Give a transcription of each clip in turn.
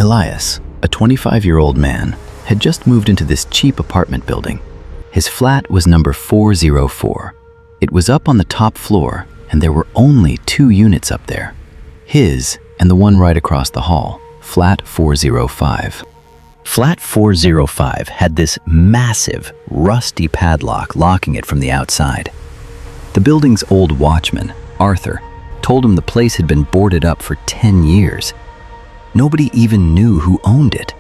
Elias, a 25-year-old man, had just moved into this cheap apartment building. His flat was number 404. It was up on the top floor, and there were only 2 units up there. His and the one right across the hall, flat 405. Flat 405 had this massive, rusty padlock locking it from the outside. The building's old watchman, Arthur, told him the place had been boarded up for 10 years. Nobody even knew who owned it.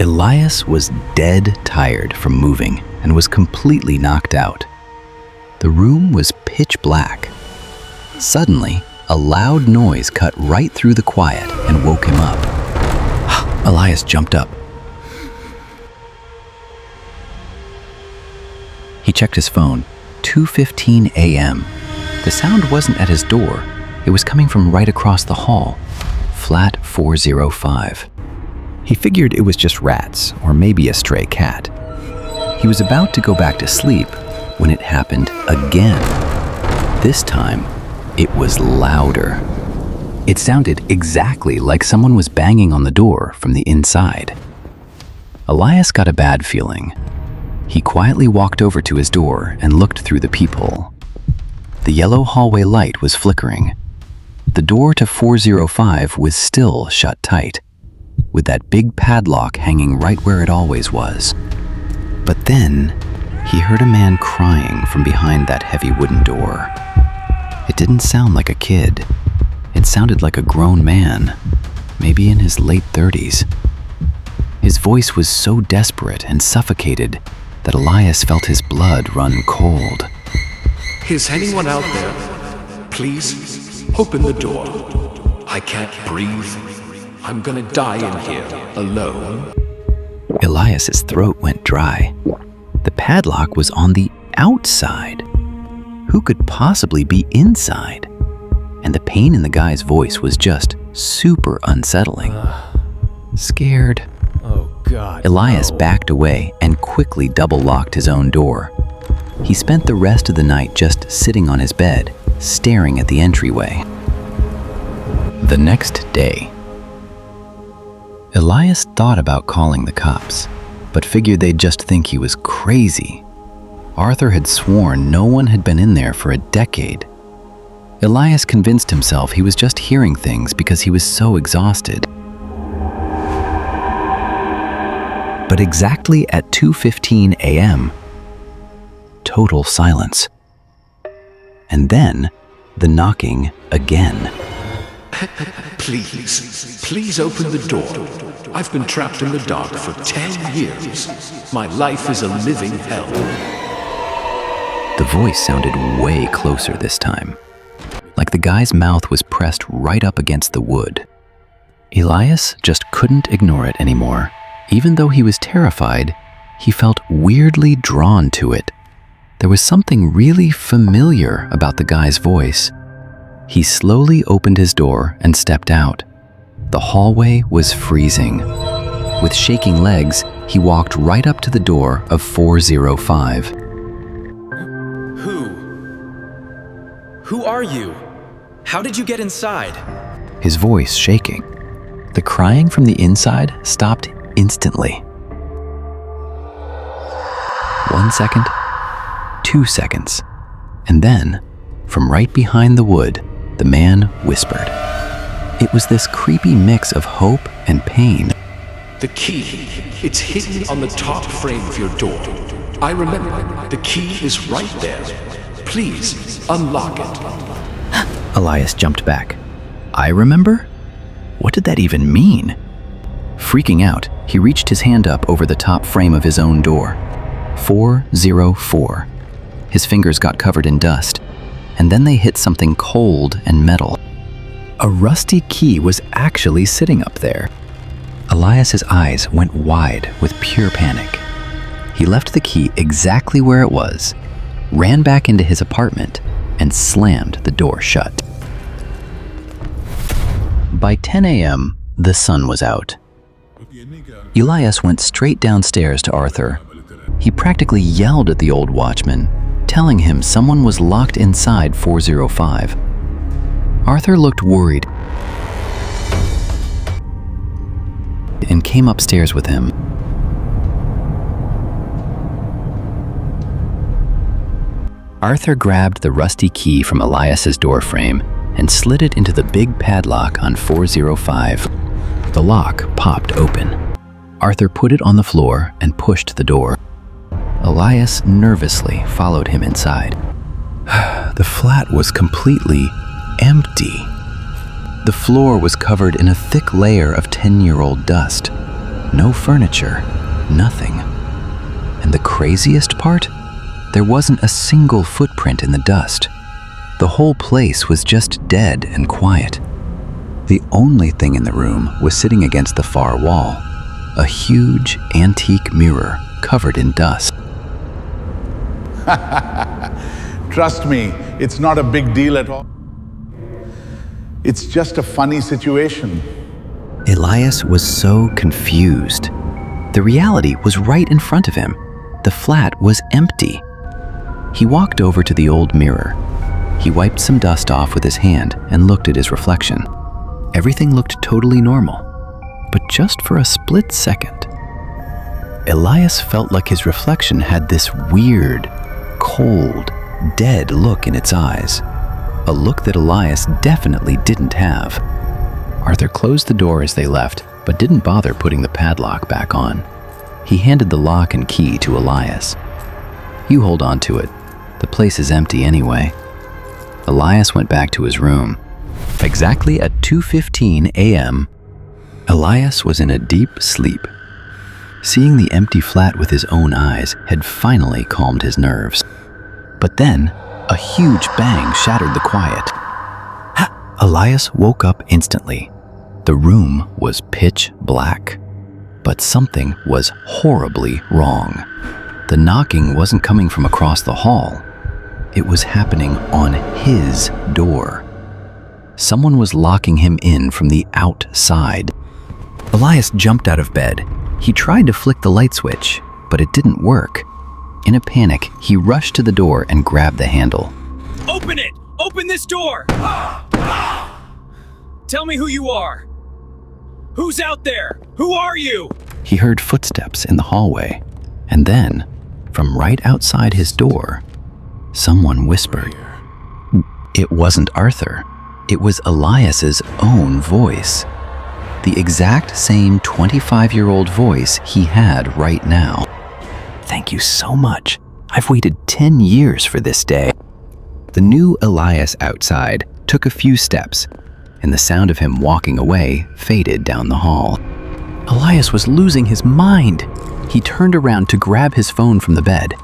Elias was dead tired from moving and was completely knocked out. The room was pitch black. Suddenly, a loud noise cut right through the quiet and woke him up. Elias jumped up. He checked his phone. 2:15 a.m. The sound wasn't at his door. It was coming from right across the hall, flat 405. He figured it was just rats or maybe a stray cat. He was about to go back to sleep when it happened again. This time, it was louder. It sounded exactly like someone was banging on the door from the inside. Elias got a bad feeling. He quietly walked over to his door and looked through the peephole. The yellow hallway light was flickering. The door to 405 was still shut tight, with that big padlock hanging right where it always was. But then, he heard a man crying from behind that heavy wooden door. It didn't sound like a kid. It sounded like a grown man, maybe in his late 30s. His voice was so desperate and suffocated that Elias felt his blood run cold. Is anyone out there? Please, open the door. I can't breathe. I'm gonna die in here, alone. Elias's throat went dry. The padlock was on the outside. Who could possibly be inside? And the pain in the guy's voice was just super unsettling. Scared. Oh God. Elias no. backed away and quickly double-locked his own door. He spent the rest of the night just sitting on his bed, staring at the entryway. The next day, Elias thought about calling the cops, but figured they'd just think he was crazy. Arthur had sworn no one had been in there for a decade. Elias convinced himself he was just hearing things because he was so exhausted. But exactly at 2:15 a.m., total silence. And then, the knocking again. Please open the door. I've been trapped in the dark for 10 years. My life is a living hell. The voice sounded way closer this time, like the guy's mouth was pressed right up against the wood. Elias just couldn't ignore it anymore. Even though he was terrified, he felt weirdly drawn to it. There was something really familiar about the guy's voice. He slowly opened his door and stepped out. The hallway was freezing. With shaking legs, he walked right up to the door of 405. Who are you? How did you get inside? His voice shaking. The crying from the inside stopped instantly. 1 second, 2 seconds, and then, from right behind the wood, the man whispered. It was this creepy mix of hope and pain. The key, it's hidden on the top frame of your door. I remember, the key is right there. Please, unlock it. Elias jumped back. I remember? What did that even mean? Freaking out, he reached his hand up over the top frame of his own door. 404. His fingers got covered in dust, and then they hit something cold and metal. A rusty key was actually sitting up there. Elias's eyes went wide with pure panic. He left the key exactly where it was, ran back into his apartment, and slammed the door shut. By 10 a.m., the sun was out. Elias went straight downstairs to Arthur. He practically yelled at the old watchman, telling him someone was locked inside 405. Arthur looked worried. and came upstairs with him. Arthur grabbed the rusty key from Elias's doorframe and slid it into the big padlock on 405. The lock popped open. Arthur put it on the floor and pushed the door. Elias nervously followed him inside. The flat was completely empty. The floor was covered in a thick layer of 10-year-old dust. No furniture, nothing. And the craziest part? There wasn't a single footprint in the dust. The whole place was just dead and quiet. The only thing in the room was sitting against the far wall, a huge antique mirror covered in dust. Trust me, it's not a big deal at all. It's just a funny situation. Elias was so confused. The reality was right in front of him. The flat was empty. He walked over to the old mirror. He wiped some dust off with his hand and looked at his reflection. Everything looked totally normal, but just for a split second, Elias felt like his reflection had this weird, cold, dead look in its eyes, a look that Elias definitely didn't have. Arthur closed the door as they left, but didn't bother putting the padlock back on. He handed the lock and key to Elias. "You hold on to it. The place is empty anyway." Elias went back to his room. Exactly at 2:15 a.m., Elias was in a deep sleep. Seeing the empty flat with his own eyes had finally calmed his nerves. But then, a huge bang shattered the quiet. Elias woke up instantly. The room was pitch black, but something was horribly wrong. The knocking wasn't coming from across the hall. It was happening on his door. Someone was locking him in from the outside. Elias jumped out of bed. He tried to flick the light switch, but it didn't work. In a panic, he rushed to the door and grabbed the handle. Open it! Open this door! Tell me who you are! Who's out there? Who are you? He heard footsteps in the hallway, and then, from right outside his door, someone whispered. It wasn't Arthur. It was Elias's own voice. The exact same 25-year-old voice he had right now. "Thank you so much. I've waited 10 years for this day." The new Elias outside took a few steps, and the sound of him walking away faded down the hall. Elias was losing his mind. He turned around to grab his phone from the bed,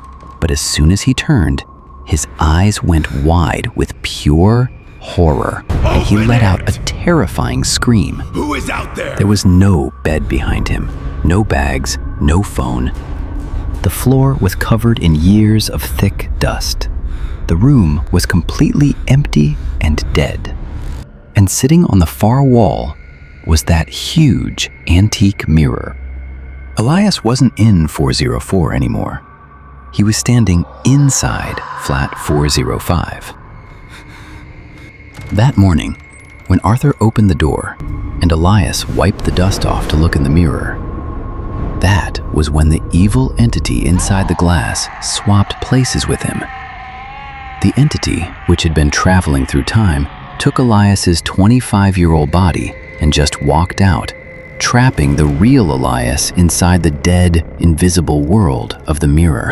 but as soon as he turned, his eyes went wide with pure horror, and he let out a terrifying scream. Who is out there? There was no bed behind him, no bags, no phone. The floor was covered in years of thick dust. The room was completely empty and dead. And sitting on the far wall was that huge antique mirror. Elias wasn't in 404 anymore. He was standing inside flat 405. That morning, when Arthur opened the door and Elias wiped the dust off to look in the mirror, that was when the evil entity inside the glass swapped places with him. The entity, which had been traveling through time, took Elias's 25-year-old body and just walked out, trapping the real Elias inside the dead, invisible world of the mirror.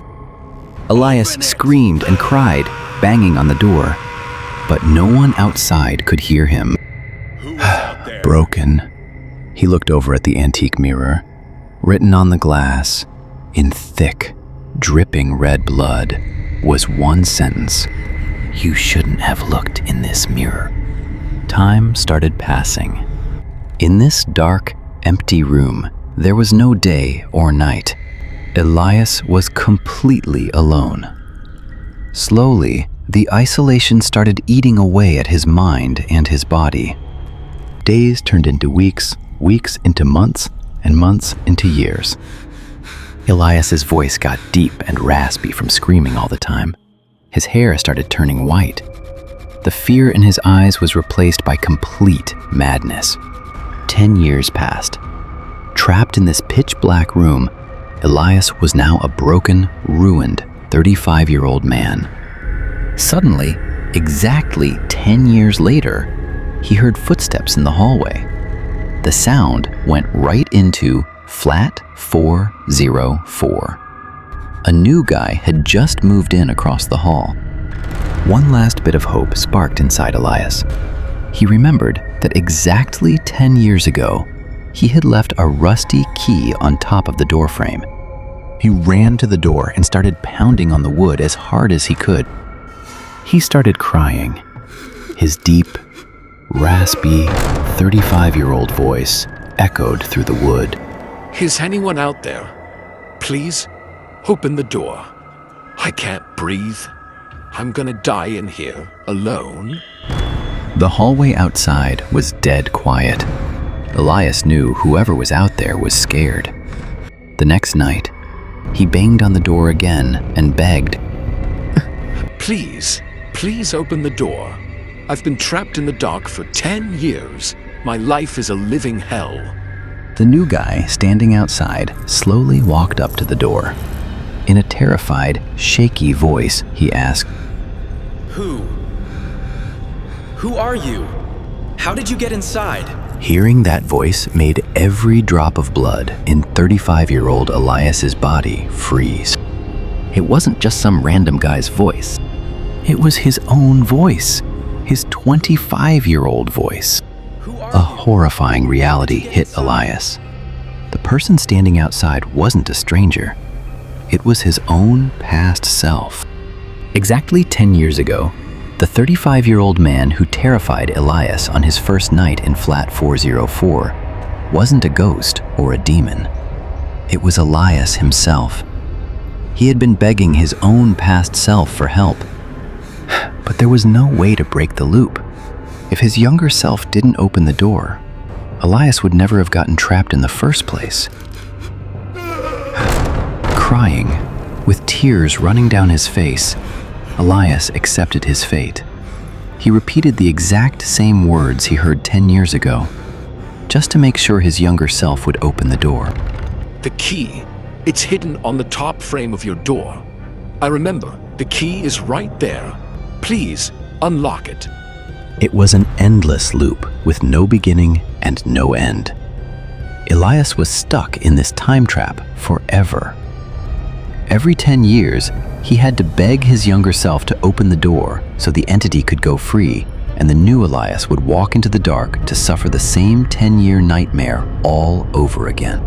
Elias screamed and cried, banging on the door, but no one outside could hear him. Broken. He looked over at the antique mirror. Written on the glass, in thick, dripping red blood, was one sentence. "You shouldn't have looked in this mirror." Time started passing. In this dark, empty room, there was no day or night. Elias was completely alone. Slowly, the isolation started eating away at his mind and his body. Days turned into weeks, weeks into months, and months into years. Elias's voice got deep and raspy from screaming all the time. His hair started turning white. The fear in his eyes was replaced by complete madness. 10 years passed. Trapped in this pitch-black room, Elias was now a broken, ruined 35-year-old man. Suddenly, exactly 10 years later, he heard footsteps in the hallway. The sound went right into flat 404. A new guy had just moved in across the hall. One last bit of hope sparked inside Elias. He remembered that exactly 10 years ago, he had left a rusty key on top of the doorframe. He ran to the door and started pounding on the wood as hard as he could. He started crying. His deep, raspy, 35-year-old voice echoed through the wood. Is anyone out there? Please, open the door. I can't breathe. I'm gonna die in here, alone. The hallway outside was dead quiet. Elias knew whoever was out there was scared. The next night, he banged on the door again and begged. Please, please open the door. I've been trapped in the dark for 10 years. My life is a living hell. The new guy standing outside slowly walked up to the door. In a terrified, shaky voice, he asked, Who are you? How did you get inside? Hearing that voice made every drop of blood in 35-year-old Elias's body freeze. It wasn't just some random guy's voice. It was his own voice, his 25-year-old voice. A horrifying reality hit Elias. The person standing outside wasn't a stranger. It was his own past self. Exactly 10 years ago, the 35-year-old man who terrified Elias on his first night in flat 404 wasn't a ghost or a demon. It was Elias himself. He had been begging his own past self for help. But there was no way to break the loop. If his younger self didn't open the door, Elias would never have gotten trapped in the first place. Crying, with tears running down his face, Elias accepted his fate. He repeated the exact same words he heard 10 years ago, just to make sure his younger self would open the door. The key, it's hidden on the top frame of your door. I remember, the key is right there. Please, unlock it. It was an endless loop with no beginning and no end. Elias was stuck in this time trap forever. Every 10 years, he had to beg his younger self to open the door so the entity could go free, and the new Elias would walk into the dark to suffer the same 10-year nightmare all over again.